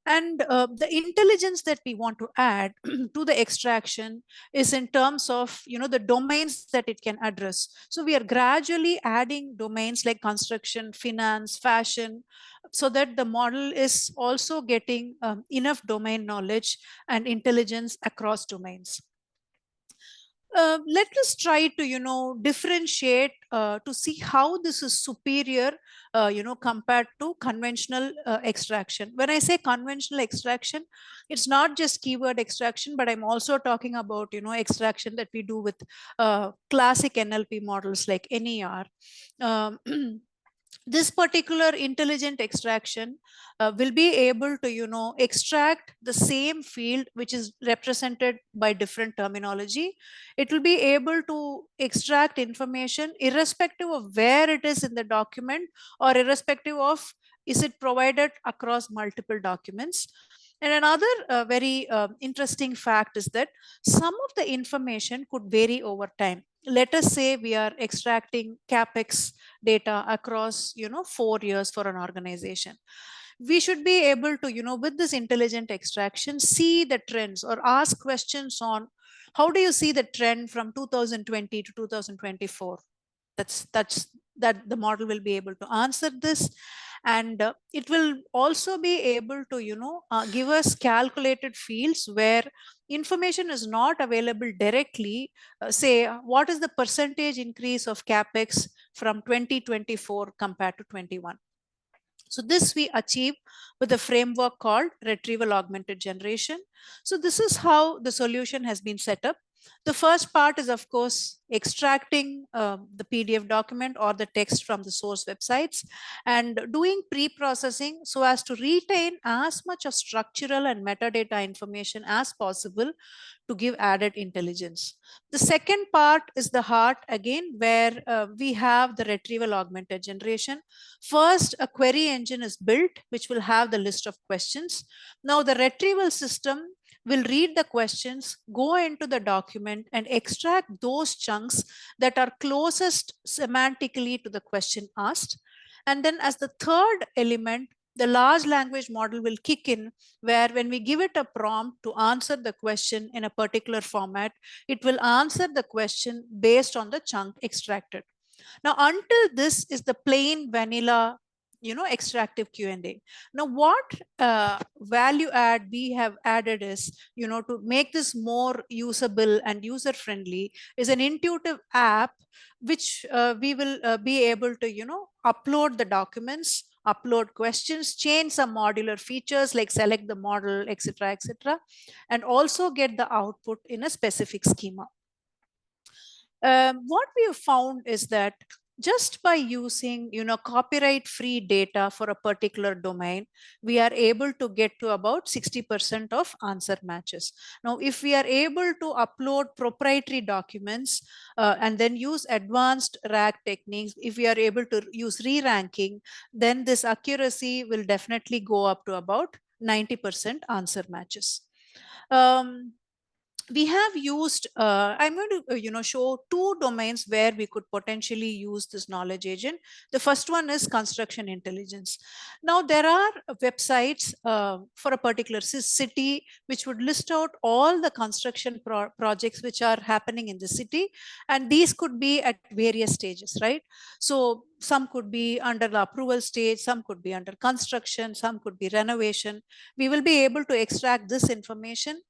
And the intelligence that we want to add to the extraction is in terms of the domains that it can address. So we are gradually adding domains like construction, finance, fashion, so that the model is also getting enough domain knowledge and intelligence across domains. Let us try to differentiate to see how this is superior compared to conventional extraction. When I say conventional extraction, it's not just keyword extraction, but I'm also talking about extraction that we do with classic NLP models like NER. This particular intelligent extraction will be able to extract the same field which is represented by different terminology. It will be able to extract information irrespective of where it is in the document, or irrespective of is it provided across multiple documents. And another very interesting fact is that some of the information could vary over time. Let us say we are extracting capex data across 4 years for an organization. We should be able to with this intelligent extraction see the trends, or ask questions on how do you see the trend from 2020 to 2024. That the model will be able to answer this. And it will also be able to give us calculated fields where information is not available directly. Say what is the percentage increase of capex from 2024 compared to 21. So this we achieve with a framework called retrieval augmented generation. So this is how the solution has been set up. The first part is, of course, extracting the PDF document or the text from the source websites and doing pre-processing so as to retain as much of structural and metadata information as possible to give added intelligence. The second part is the heart again, where we have the retrieval augmented generation. First, a query engine is built, which will have the list of questions. Now the retrieval system will read the questions, go into the document and extract those chunks that are closest semantically to the question asked. And then as the third element, the large language model will kick in, where when we give it a prompt to answer the question in a particular format, it will answer the question based on the chunk extracted. Now, until this is the plain vanilla extractive Q&A. Now what value add we have added is to make this more usable and user friendly is an intuitive app which we will be able to upload the documents, upload questions, change some modular features like select the model, etc., and also get the output in a specific schema. What we have found is that just by using copyright free data for a particular domain, we are able to get to about 60% of answer matches. Now if we are able to upload proprietary documents and then use advanced RAG techniques, if we are able to use re-ranking, then this accuracy will definitely go up to about 90% answer matches. We have used, I'm going to show two domains where we could potentially use this knowledge agent. The first one is construction intelligence. Now there are websites for a particular city which would list out all the construction projects which are happening in the city, and these could be at various stages, right? So some could be under the approval stage, some could be under construction, some could be renovation. We will be able to extract this information,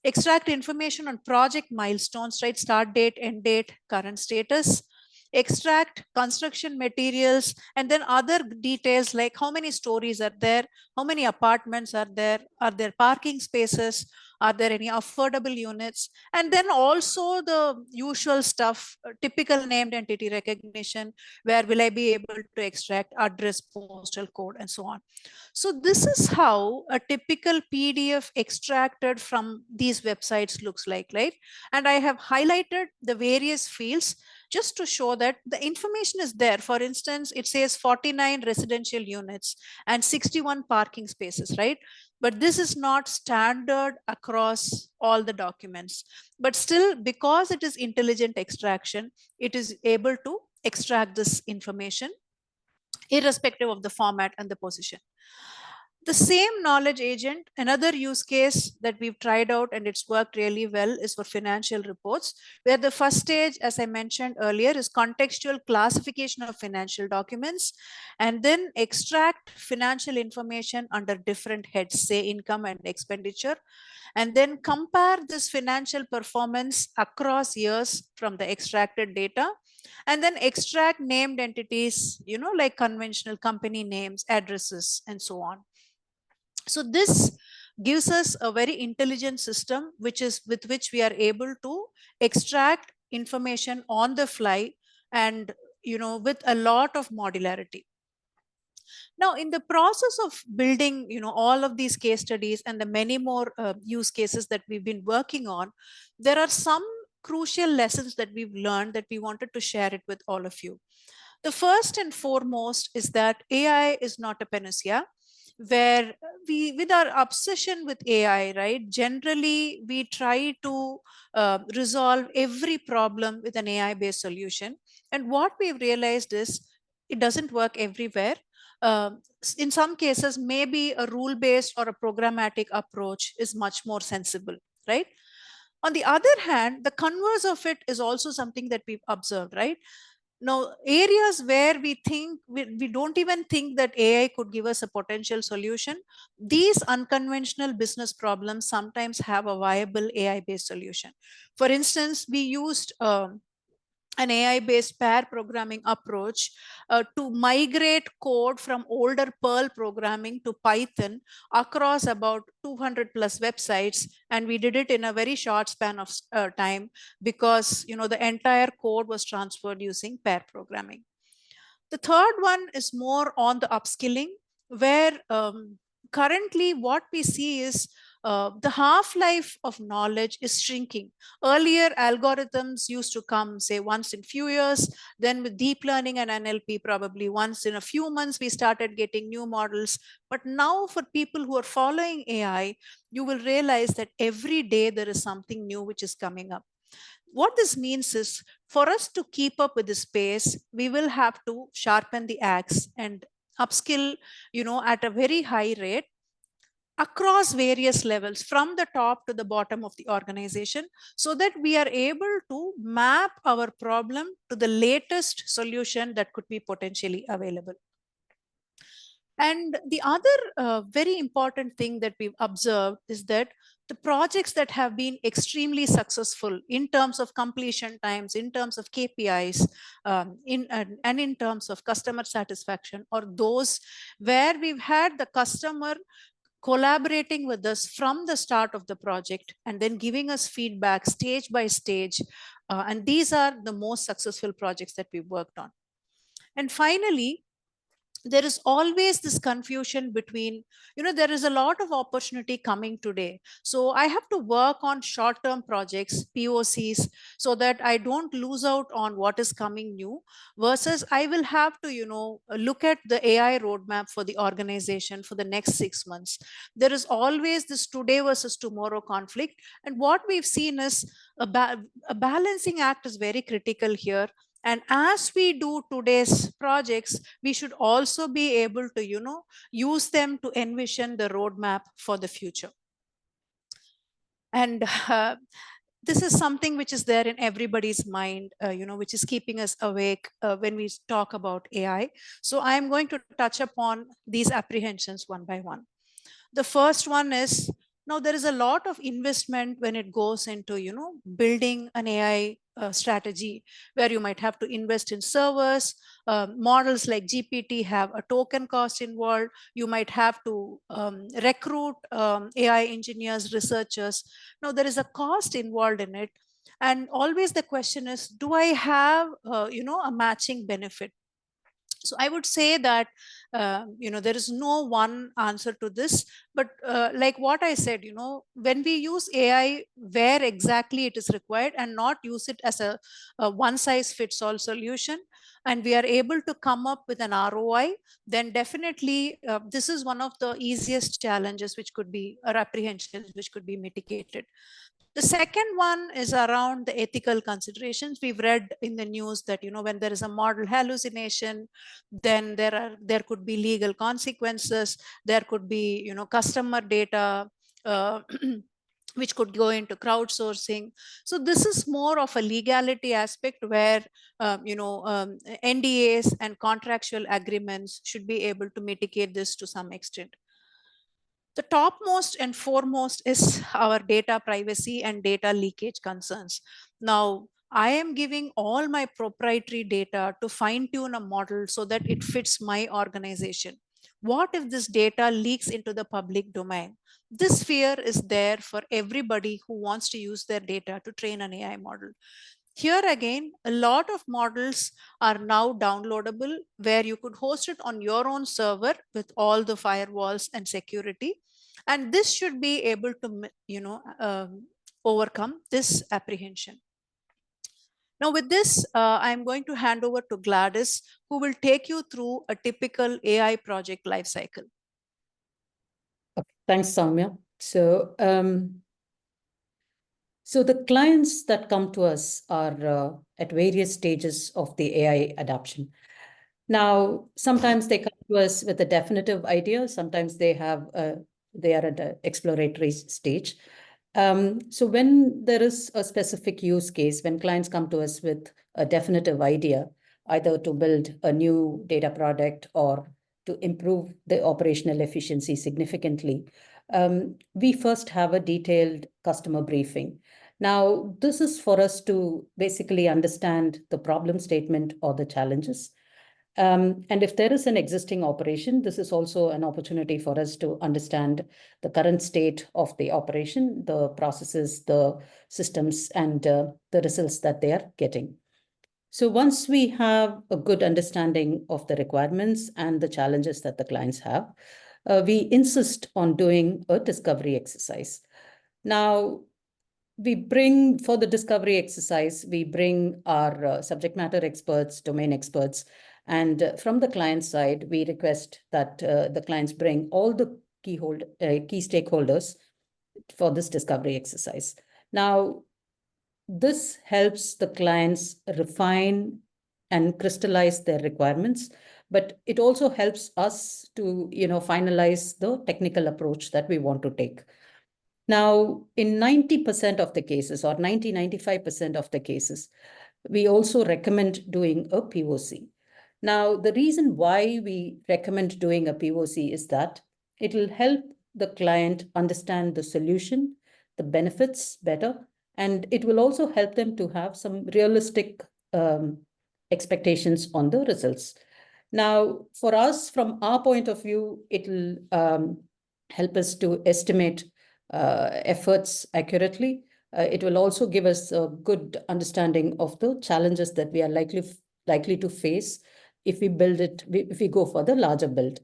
extract information on project milestones, right? Start date, end date, current status, extract construction materials, and then other details like how many stories are there, how many apartments are there parking spaces, are there any affordable units, and then also the usual stuff, typical named entity recognition, where will I be able to extract address, postal code, and so on. So this is how a typical PDF extracted from these websites looks like, right? And I have highlighted the various fields just to show that the information is there. For instance, it says 49 residential units and 61 parking spaces, right? But this is not standard across all the documents. But still, because it is intelligent extraction, it is able to extract this information irrespective of the format and the position. The same knowledge agent, another use case that we've tried out and it's worked really well is for financial reports, where the first stage, as I mentioned earlier, is contextual classification of financial documents, and then extract financial information under different heads, say income and expenditure, and then compare this financial performance across years from the extracted data, and then extract named entities, like conventional company names, addresses, and so on. So this gives us a very intelligent system, with which we are able to extract information on the fly and with a lot of modularity. Now, in the process of building, all of these case studies and the many more use cases that we've been working on, there are some crucial lessons that we've learned that we wanted to share it with all of you. The first and foremost is that AI is not a panacea, where we, with our obsession with AI, right, generally we try to resolve every problem with an AI based solution. And what we've realized is it doesn't work everywhere. In some cases, maybe a rule based or a programmatic approach is much more sensible, right? On the other hand, the converse of it is also something that we've observed, right? Now, areas where we don't even think that AI could give us a potential solution, these unconventional business problems sometimes have a viable AI based solution. For instance, we used an AI-based pair programming approach to migrate code from older Perl programming to Python across about 200 plus websites, and we did it in a very short span of time because the entire code was transferred using pair programming. The third one is more on the upskilling, where currently what we see is the half-life of knowledge is shrinking. Earlier, algorithms used to come, say, once in few years. Then with deep learning and NLP, probably once in a few months, we started getting new models. But now for people who are following AI, you will realize that every day there is something new which is coming up. What this means is, for us to keep up with this pace, we will have to sharpen the axe and upskill, at a very high rate across various levels from the top to the bottom of the organization, so that we are able to map our problem to the latest solution that could be potentially available. And the other very important thing that we've observed is that the projects that have been extremely successful in terms of completion times, in terms of KPIs, and in terms of customer satisfaction, or those where we've had the customer collaborating with us from the start of the project and then giving us feedback stage by stage. And these are the most successful projects that we've worked on. And finally, there is always this confusion between, there is a lot of opportunity coming today. So I have to work on short-term projects, POCs, so that I don't lose out on what is coming new, versus I will have to, look at the AI roadmap for the organization for the next 6 months. There is always this today versus tomorrow conflict. And what we've seen is a balancing act is very critical here. And as we do today's projects, we should also be able to, use them to envision the roadmap for the future. And this is something which is there in everybody's mind, which is keeping us awake when we talk about AI. So I'm going to touch upon these apprehensions one by one. The first one is, now there is a lot of investment when it goes into, building an AI strategy, where you might have to invest in servers. Models like GPT have a token cost involved. You might have to recruit AI engineers, researchers. Now there is a cost involved in it. And always the question is, do I have, a matching benefit? So I would say that, there is no one answer to this, but like what I said, when we use AI where exactly it is required and not use it as a one size fits all solution, and we are able to come up with an ROI, then definitely this is one of the easiest challenges which could be, or apprehensions which could be mitigated. The second one is around the ethical considerations. We've read in the news that, when there is a model hallucination, then there could be legal consequences. There could be, customer data, which could go into crowdsourcing. So this is more of a legality aspect where, NDAs and contractual agreements should be able to mitigate this to some extent. The topmost and foremost is our data privacy and data leakage concerns. Now, I am giving all my proprietary data to fine tune a model so that it fits my organization. What if this data leaks into the public domain? This fear is there for everybody who wants to use their data to train an AI model. Here again, a lot of models are now downloadable where you could host it on your own server with all the firewalls and security. And this should be able to, overcome this apprehension. Now with this, I'm going to hand over to Gladys, who will take you through a typical AI project lifecycle. Okay, thanks, Soumya. So the clients that come to us are at various stages of the AI adoption. Now, sometimes they come to us with a definitive idea. Sometimes they are at an exploratory stage. So when there is a specific use case, when clients come to us with a definitive idea, either to build a new data product or to improve the operational efficiency significantly, we first have a detailed customer briefing. Now, this is for us to basically understand the problem statement or the challenges. And if there is an existing operation, this is also an opportunity for us to understand the current state of the operation, the processes, the systems, and the results that they are getting. So once we have a good understanding of the requirements and the challenges that the clients have, we insist on doing a discovery exercise. Now, for the discovery exercise, we bring our subject matter experts, domain experts, and from the client side, we request that the clients bring all the key stakeholders for this discovery exercise. Now, this helps the clients refine and crystallize their requirements, but it also helps us to finalize the technical approach that we want to take. Now, in 90% of the cases, or 95% of the cases, we also recommend doing a POC. Now, the reason why we recommend doing a POC is that it will help the client understand the solution, the benefits better, and it will also help them to have some realistic expectations on the results. Now, for us, from our point of view, it will help us to estimate efforts accurately. It will also give us a good understanding of the challenges that we are likely to face if we go for the larger build.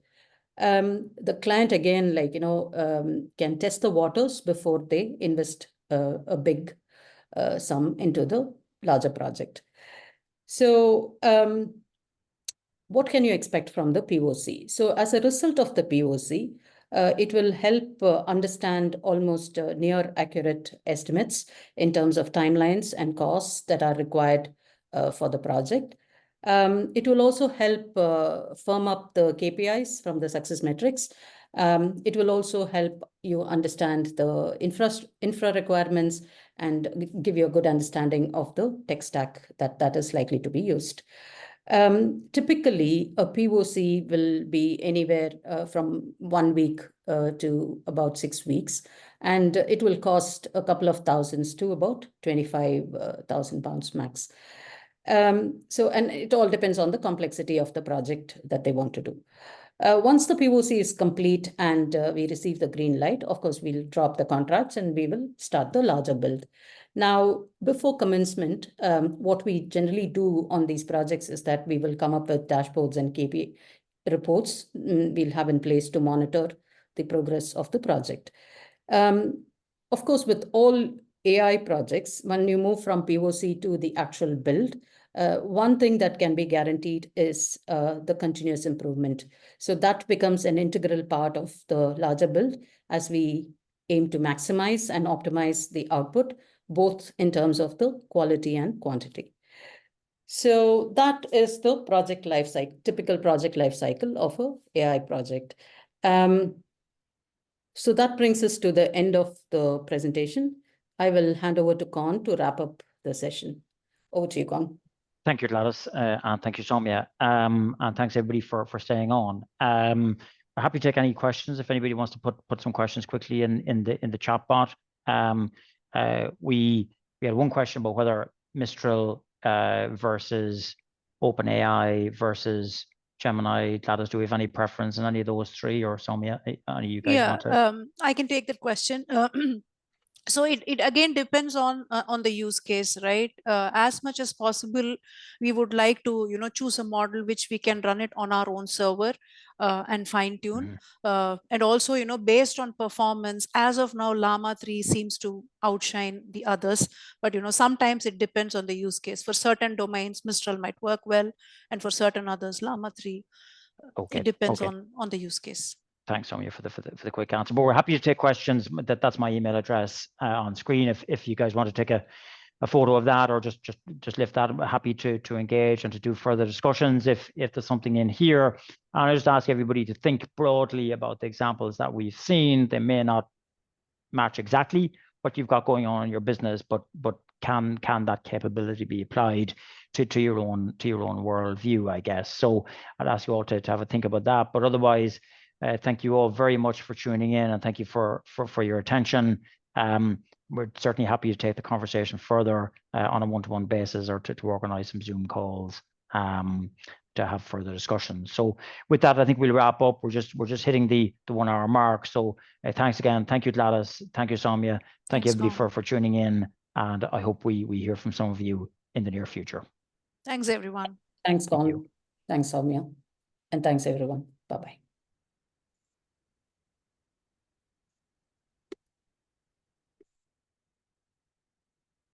The client, again, can test the waters before they invest a big sum into the larger project. So what can you expect from the POC? So as a result of the POC, it will help understand almost near accurate estimates in terms of timelines and costs that are required for the project. It will also help firm up the KPIs from the success metrics. It will also help you understand the infra requirements and give you a good understanding of the tech stack that is likely to be used. Typically, a POC will be anywhere from 1 week to about 6 weeks, and it will cost a couple of thousands to about 25,000 pounds max. And it all depends on the complexity of the project that they want to do. Once the POC is complete and we receive the green light, of course, we'll drop the contracts and we will start the larger build. Now, before commencement, what we generally do on these projects is that we will come up with dashboards and KPI reports we'll have in place to monitor the progress of the project. Of course, with all AI projects, when you move from POC to the actual build, one thing that can be guaranteed is the continuous improvement. So that becomes an integral part of the larger build as we aim to maximize and optimize the output, both in terms of the quality and quantity. So that is the project life cycle, typical project life cycle of an AI project. So that brings us to the end of the presentation. I will hand over to Con to wrap up the session. Over to you, Con. Thank you, Gladys, and thank you, Soumya, and thanks everybody for staying on. We're happy to take any questions if anybody wants to put some questions quickly in the chat bot. We had one question about whether Mistral versus OpenAI versus Gemini. Gladys, do we have any preference in any of those three, or Soumya, any of you guys want to? I can take that question. So it again depends on the use case, right? As much as possible, we would like to choose a model which we can run it on our own server and fine tune. And also based on performance, as of now Llama 3 seems to outshine the others, but sometimes it depends on the use case. For certain domains Mistral might work well, and for certain others Llama 3. Okay. It depends Okay. on the use case. Thanks, Soumya, for the quick answer. But we're happy to take questions. That's my email address on screen. If you guys want to take a photo of that, or just lift that, I'm happy to engage and to do further discussions if there's something in here. And I just ask everybody to think broadly about the examples that we've seen. They may not match exactly what you've got going on in your business, but can that capability be applied to your own worldview, I guess. So I'd ask you all to have a think about that. But otherwise, thank you all very much for tuning in, and thank you for your attention. We're certainly happy to take the conversation further on a one-to-one basis, or to organize some Zoom calls to have further discussions. So with that, I think we'll wrap up. We're just hitting the 1 hour mark. So thanks again. Thank you, Gladys. Thank you, Soumya. Thank you, everybody, for tuning in. And I hope we hear from some of you in the near future. Thanks, everyone. Thanks, Con. Thanks, Soumya. And thanks, everyone. Bye-bye.